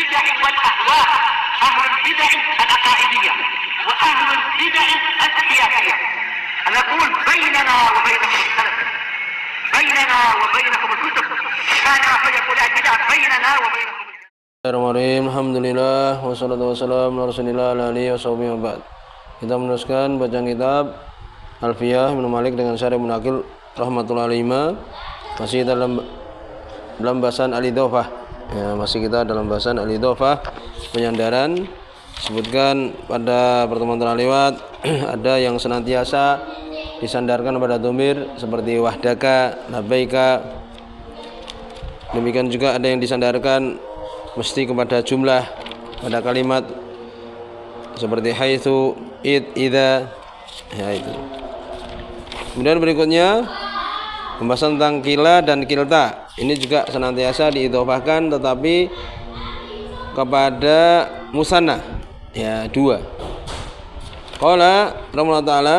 البدع والأهواء، أهل البدع العقائدية وأهل البدع السياسية. نقول بيننا وبينكم السلف، بيننا وبينكم الكتب، كان فيقول البدع بيننا وبينكم. Bismillahirrahmanirrahim. Alhamdulillah wassalatu wassalamu ala Rasulillah alihi washabihi wa ba'd. Kita meneruskan bacaan kitab Alfiyah Ibnu Malik dengan Syarah Ibnu Aqil rahmatullahi alaihi. Masih dalam bahasan al-idhofah. Ya, masih kita dalam bahasan al-idhofah, penyandaran. Sebutkan pada pertemuan terlewat ada yang senantiasa disandarkan pada dhamir seperti wahdaka, labbaika. Demikian juga ada yang disandarkan mesti kepada jumlah pada kalimat seperti haitsu, idza, ya itu. Kemudian berikutnya pembahasan tentang kila dan kilta. Ini juga senantiasa diidhofahkan tetapi kepada musanna, ya dua. Qala rahimahullah ta'ala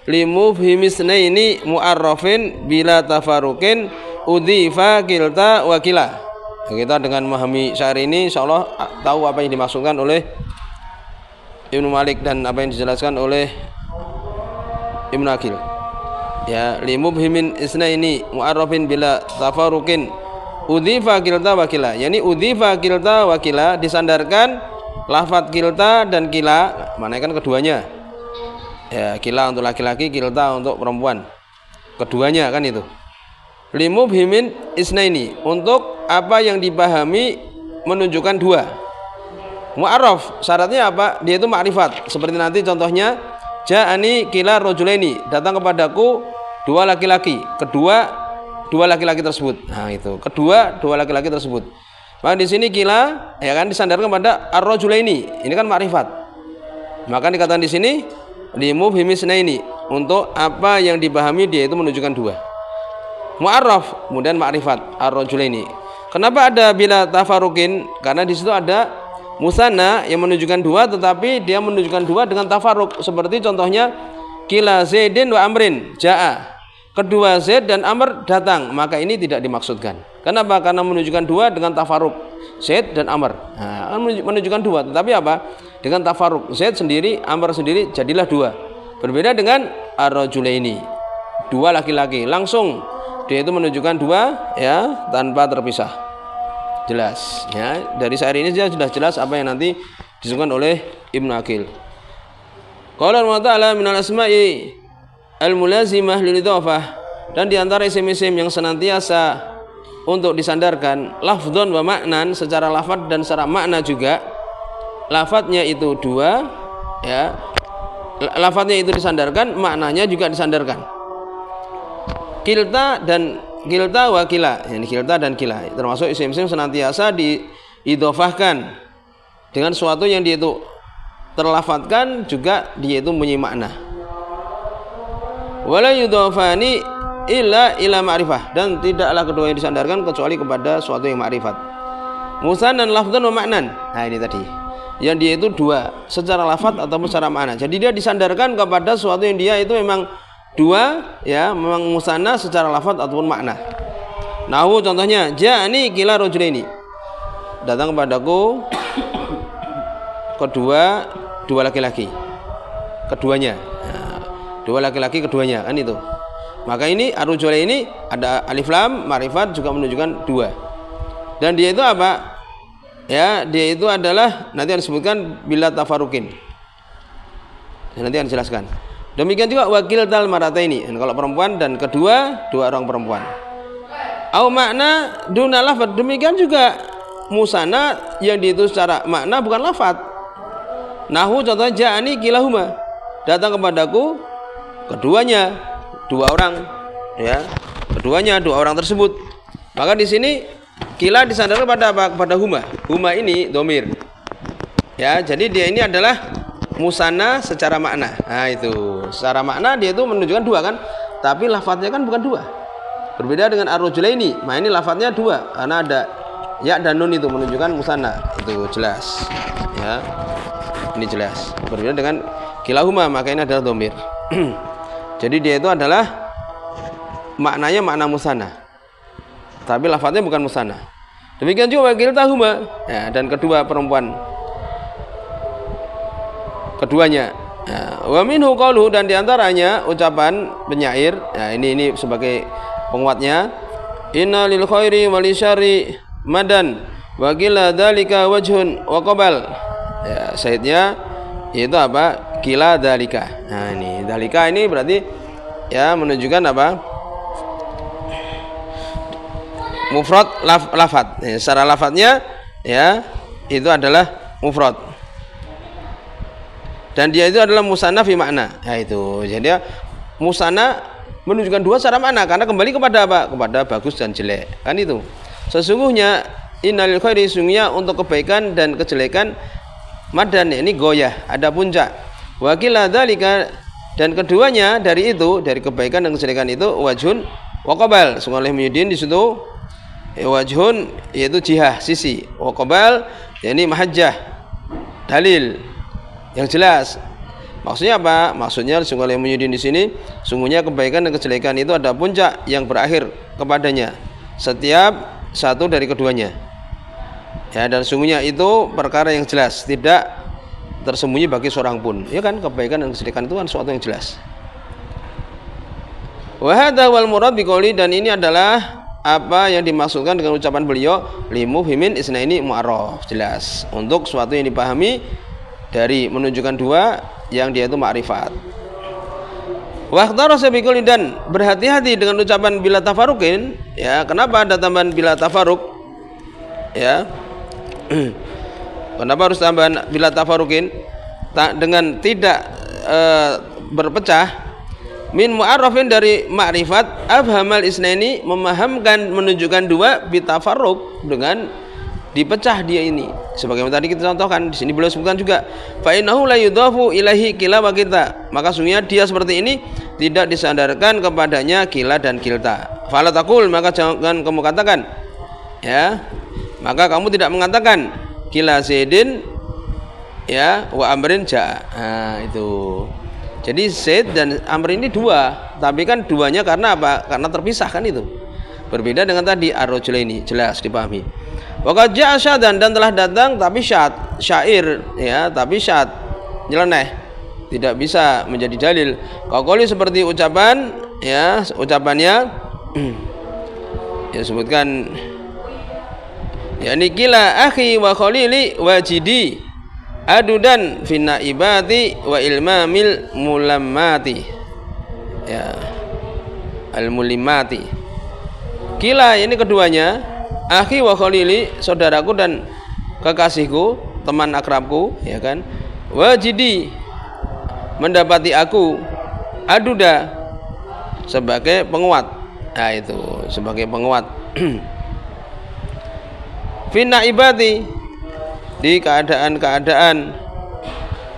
limufhimisnaini mu'arrafin bila tafaruqin udhifa kilta wa kila. Kita dengan memahami syair ini insyaallah tahu apa yang dimaksudkan oleh Ibnu Malik dan apa yang dijelaskan oleh Ibnu Aqil. Ya, limubhimin isnaini mu'arrafin bila tafaruqin udhifa kilta wa kila. Yani udhifa kilta wa kila, disandarkan lafaz kilta dan kila, maknanya kan keduanya. Ya, kila untuk laki-laki, kilta untuk perempuan. Keduanya kan itu. Limubhimin isnaini, untuk apa yang dipahami menunjukkan dua. Mu'arraf syaratnya apa? Dia itu ma'rifat. Seperti nanti contohnya ja'ani kila rajulaini, datang kepadaku dua laki-laki, dua laki-laki tersebut. Nah itu, dua laki-laki tersebut. Maka di sini kila ya kan disandarkan pada ar-rajulaini. Ini kan ma'rifat. Maka dikatakan di sini limubhimis isnaini, untuk apa yang dipahami dia itu menunjukkan dua. Mu'arraf kemudian ma'rifat ar-rajulaini. Kenapa ada bila tafaruqin? Karena di situ ada musanna yang menunjukkan dua, tetapi dia menunjukkan dua dengan tafarruq. Seperti contohnya kila Zaidin wa Amrin jaa, kedua Zaid dan Amr datang, maka ini tidak dimaksudkan. Kenapa? Karena menunjukkan dua dengan tafarruq, Zaid dan Amr. Nah, menunjukkan dua, tetapi apa? Dengan tafarruq, Zaid sendiri, Amr sendiri, jadilah dua. Berbeda dengan ar-rajulaini, dua laki-laki, langsung dia itu menunjukkan dua ya tanpa terpisah. Jelas ya, dari syair ini sudah jelas apa yang nanti disebutkan oleh Ibnu Aqil. Qala Allah Ta'ala minal asma'i al-mulazimah lil idhofah, dan di antara isim-isim yang senantiasa untuk disandarkan lafdzon wa maknan, secara lafaz dan secara makna juga. Lafadznya itu dua ya, lafadznya itu disandarkan, maknanya juga disandarkan. Kilta dan kilta wa kila, yani kilta dan kila termasuk isim-isim senantiasa diidhofahkan dengan sesuatu yang dia itu terlafadzkan juga dia itu mempunyai makna. Wala yudhofani illa ila ma'rifah, dan tidaklah keduanya disandarkan kecuali kepada suatu yang ma'rifat. Musannan lafdzan wa ma'nan. Nah ini tadi yang dia itu dua, secara lafadz ataupun secara makna. Jadi dia disandarkan kepada suatu yang dia itu memang dua ya, memang musanna secara lafadz ataupun makna. Nahu contohnya ja'ani kila rajulaini, datang kepadaku dua laki-laki, keduanya. Nah, dua laki-laki keduanya kan itu. Maka ini ar-rajulaini ini ada alif lam ma'rifat juga menunjukkan dua. Dan dia itu apa? Ya, dia itu adalah nanti akan disebutkan bila tafaruqin. Nanti akan dijelaskan. Demikian juga wakil tal marataini, kalau perempuan dan dua orang perempuan. Au makna duna lafadz, demikian juga musanna yang itu secara makna bukan lafadz. Nahu contohnya ja'ani kilahuma, datang kepadaku keduanya, dua orang ya, keduanya dua orang tersebut. Maka di sini kila disandarkan pada apa? Kepada huma. Huma ini dhamir. Ya, jadi dia ini adalah musanna secara makna. Nah itu, secara makna dia itu menunjukkan dua kan, tapi lafadznya kan bukan dua. Berbeda dengan ar-rajulaini, nah ini lafadznya dua karena ada ya dan nun, itu menunjukkan musanna. Itu jelas ya, ini jelas. Berbeda dengan kilahuma, maka ini adalah dhamir. Jadi dia itu adalah maknanya makna musanna, tapi lafadznya bukan musanna. Demikian juga wakiltahuma, ya, dan kedua perempuan keduanya. Wa minhu qauluhu, dan diantaranya ucapan penyair, ya, ini sebagai penguatnya, inna lil khairi wa li syarri madan wa qila dzalika wajhun wa qabal. Ya, syaitnya itu apa? Qila dzalika. Nah, ini dzalika ini berarti ya menunjukkan apa? Mufrad lafat. Ya, secara lafadznya ya itu adalah mufrad. Dan dia itu adalah musanna fi makna. Nah, itu. Jadi musanna menunjukkan dua secara makna, karena kembali kepada apa? Kepada bagus dan jelek. Kan itu. Sesungguhnya innalil khairi, sungguhnya untuk kebaikan dan kejelekan madan, ini goyah, ada puncak. Wa qila dzalika, dan keduanya dari itu, dari kebaikan dan kejelekan itu wajhun wa qabal. Sungguh Muhyiddin di situ wajhun yaitu jihah, sisi, wa qabal yakni mahajjah, dalil yang jelas. Maksudnya apa? Maksudnya sungguh Muhyiddin di sini, sungguhnya kebaikan dan kejelekan itu ada puncak yang berakhir kepadanya setiap satu dari keduanya. Ya, dan sungguhnya itu perkara yang jelas, tidak tersembunyi bagi seorang pun. Ya kan, kebaikan dan kejelekan itu kan sesuatu yang jelas. Wa hadza wal murad biqouli, dan ini adalah apa yang dimaksudkan dengan ucapan beliau, limuhimin isnaini mu'arraf, jelas untuk sesuatu yang dipahami dari menunjukkan dua yang dia itu ma'rifat. Waqtara sabiqul, dan berhati-hati dengan ucapan bila tafarukin. Ya, kenapa ada tambahan bila tafaruk? Ya. Kenapa harus tambahan bila tafarukin? Dengan tidak berpecah. Min mu'arrafin, dari ma'rifat, afhamal isnaini, memahamkan menunjukkan dua, bitafaruk, dengan dipecah dia ini. Sebagaimana tadi kita contohkan, di sini beliau sebutkan juga, fa innahu la yudhafu ilahi kila wa kita. Maka sungguhnya dia seperti ini tidak disandarkan kepadanya kila dan kilta. Fala taqul, maka jangan kamu katakan, ya, maka kamu tidak mengatakan kila zaidin ya wa amrin jaa. Nah, itu. Jadi Zaid dan Amr ini dua, tapi kan duanya karena apa? Karena terpisah kan itu. Berbeda dengan tadi ar-rajulaini, jelas dipahami. Waqad ja'a syaddan, dan telah datang tapi syair ya, tapi syad nyeleneh, tidak bisa menjadi dalil. Qauli seperti ucapan ya, ucapannya ya sebutkan yakni kila akhi wa khalili wajidi adudan finna ibati wa ilmamil mulammati, ya, al mulimati. Kila ini keduanya, akhi wa khalili, saudaraku dan kekasihku, teman akrabku, ya kan, wajidi, mendapati aku, aduda, sebagai penguat. Nah, itu sebagai penguat. Finna ibati, di keadaan-keadaan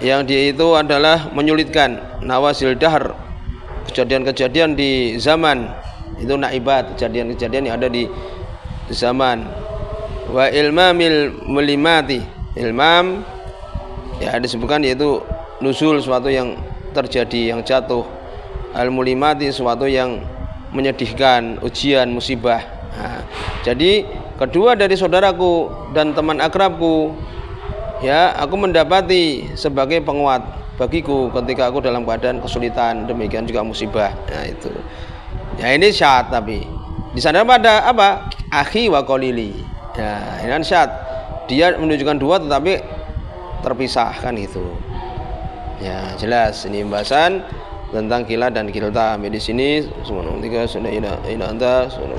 yang dia itu adalah menyulitkan, nawasil dahr, kejadian-kejadian di zaman itu, naibat, kejadian-kejadian yang ada di zaman. Wa ilmamil mulimati, ilmam ya disebutkan yaitu nusul, suatu yang terjadi, yang jatuh, al mulimati, suatu yang menyedihkan, ujian, musibah. Nah, jadi kedua dari saudaraku dan teman akrabku, ya, aku mendapati sebagai penguat bagiku ketika aku dalam keadaan kesulitan, demikian juga musibah. Nah, itu. Ya, ini syad, tapi di sana pada apa? Akhi wa qalili. Ya, ini kan syad. Dia menunjukkan dua tetapi terpisah kan itu. Ya, jelas ini pembahasan tentang kila dan kilta. Di sini semua tiga sudah ina anta sudah.